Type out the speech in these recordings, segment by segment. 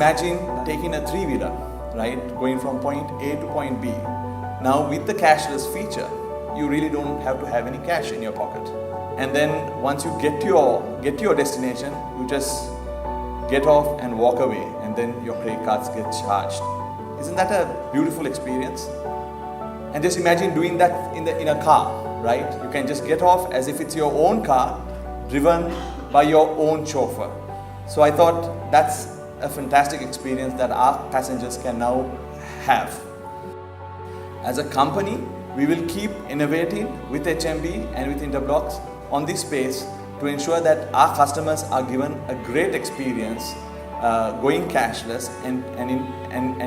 imagine taking a three-wheeler, right, going from point A to point B. Now with the cashless feature, you really don't have to have any cash in your pocket. And then once you get to your destination, you just get off and walk away, and then your credit cards get charged. Isn't that a beautiful experience? And just imagine doing that in a car, right? You can just get off as if it's your own car, driven by your own chauffeur. So I thought that's a fantastic experience that our passengers can now have. As a company, we will keep innovating with HNB and with Interblocks on this space to ensure that our customers are given a great experience going cashless and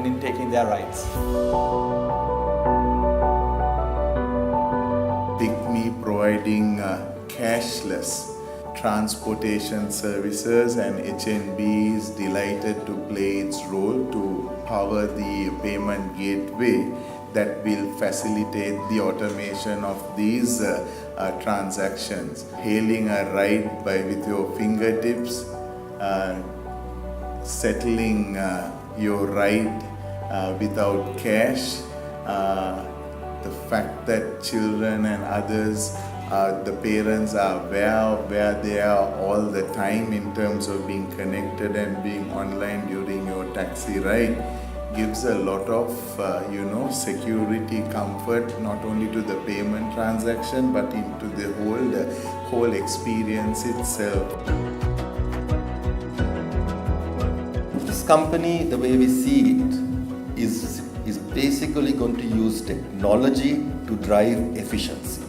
in taking their rides. PickMe providing cashless transportation services, and HNB is delighted to play its role to power the payment gateway that will facilitate the automation of these transactions. Hailing a ride with your fingertips, settling your ride without cash, the fact that children and others, the parents are where they are all the time in terms of being connected and being online during your taxi ride gives a lot of security, comfort, not only to the payment transaction but into the whole experience itself. This company, the way we see it, is basically going to use technology to drive efficiency.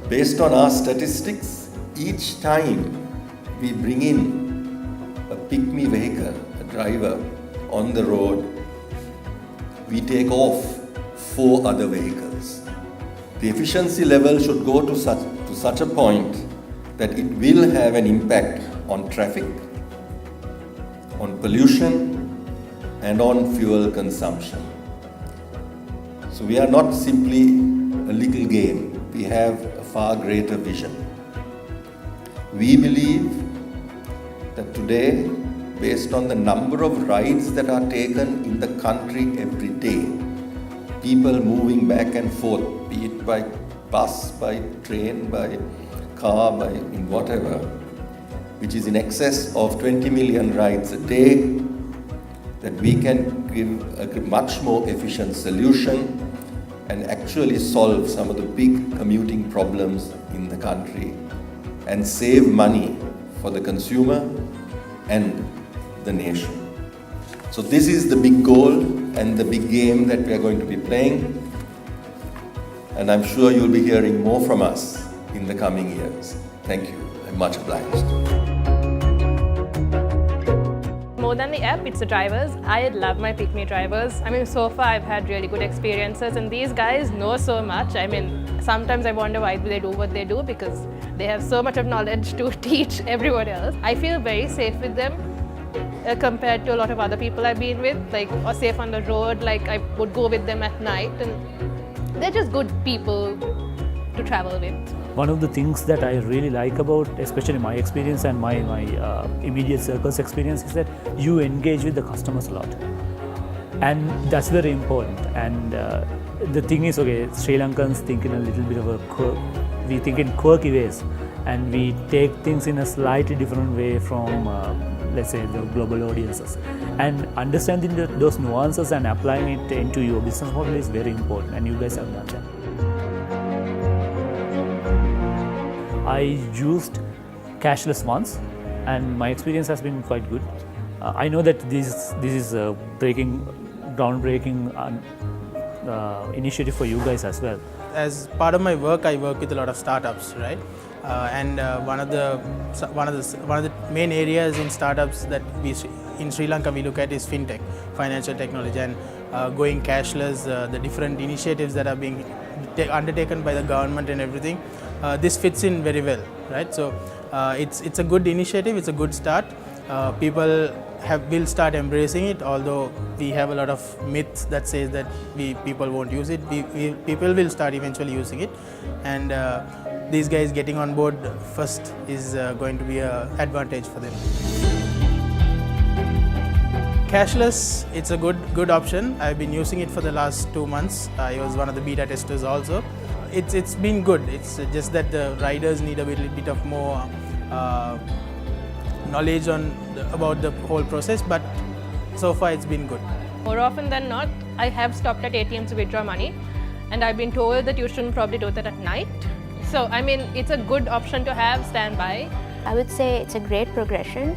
Based on our statistics, each time we bring in a PickMe vehicle, a driver on the road, we take off 4 other vehicles. The efficiency level should go to such a point that it will have an impact on traffic, on pollution, and on fuel consumption. So we are not simply a little game. We have a far greater vision. We believe that today, based on the number of rides that are taken in the country every day, people moving back and forth, be it by bus, by train, by car, in whatever, which is in excess of 20 million rides a day, that we can give a much more efficient solution and actually solve some of the big commuting problems in the country and save money for the consumer and the nation. So this is the big goal and the big game that we are going to be playing, and I'm sure you'll be hearing more from us in the coming years. Thank you. I'm much obliged. More than the app, it's the drivers. I love my PickMe drivers. I mean, so far I've had really good experiences, and these guys know so much. I mean, sometimes I wonder why they do what they do, because they have so much of knowledge to teach everyone else. I feel very safe with them compared to a lot of other people I've been with, or safe on the road. I would go with them at night, and they're just good people to travel with. One of the things that I really like about, especially my experience and my immediate circles experience, is that you engage with the customers a lot, and that's very important. And the thing is, okay, Sri Lankans think in a little bit of we think in quirky ways, and we take things in a slightly different way from let's say the global audiences. And understanding those nuances and applying it into your business model is very important, and you guys have done that. I used cashless once, and my experience has been quite good. I know that this is a groundbreaking initiative for you guys as well. As part of my work, I work with a lot of startups, right? And one of the main areas in startups that in Sri Lanka we look at is fintech, financial technology, and going cashless. The different initiatives that are being undertaken by the government and everything. This fits in very well, right? So it's a good initiative. It's a good start. People will start embracing it, although we have a lot of myths that says that people won't use it. People will start eventually using it, and these guys getting on board first is going to be an advantage for them. Cashless, it's a good option. I've been using it for the last 2 months. I was one of the beta testers also. It's been good. It's just that the riders need a little bit of more knowledge about the whole process, but so far it's been good. More often than not, I have stopped at ATMs to withdraw money, and I've been told that you shouldn't probably do that at night. So, I mean, it's a good option to have standby. I would say it's a great progression,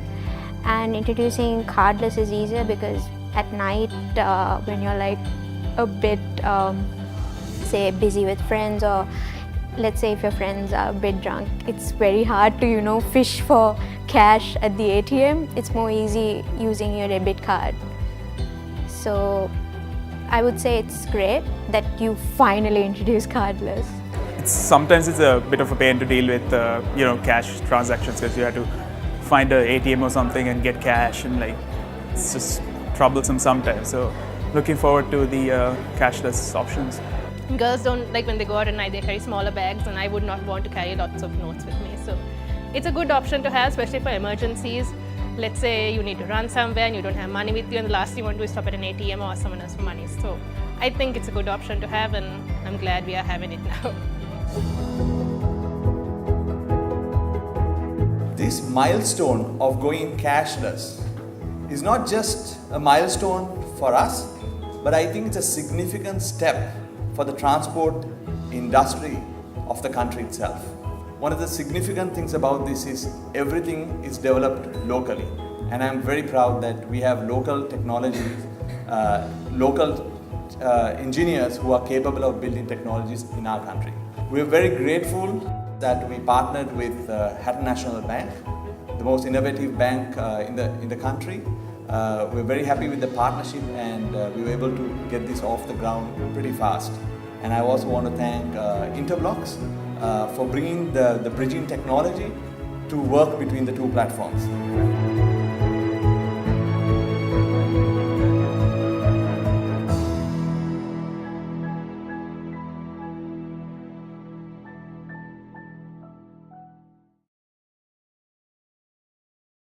and introducing cardless is easier because at night when you're like a bit say busy with friends, or let's say if your friends are a bit drunk, it's very hard to fish for cash at the ATM. It's more easy using your debit card. So I would say it's great that you finally introduced cardless. Sometimes it's a bit of a pain to deal with cash transactions, because you have to find an ATM or something and get cash, and it's just troublesome sometimes. So looking forward to the cashless options. Girls don't like when they go out at night, they carry smaller bags, and I would not want to carry lots of notes with me. So it's a good option to have, especially for emergencies. Let's say you need to run somewhere and you don't have money with you, and the last thing you want to do is stop at an ATM or ask someone else for money. So I think it's a good option to have, and I'm glad we are having it now. This milestone of going cashless is not just a milestone for us, but I think it's a significant step for the transport industry of the country itself. One of the significant things about this is everything is developed locally, and I'm very proud that we have local technology, local engineers who are capable of building technologies in our country. We are very grateful that we partnered with Hatton National Bank, the most innovative bank in the country. We're very happy with the partnership, and we were able to get this off the ground pretty fast. And I also want to thank Interblocks for bringing the bridging technology to work between the two platforms.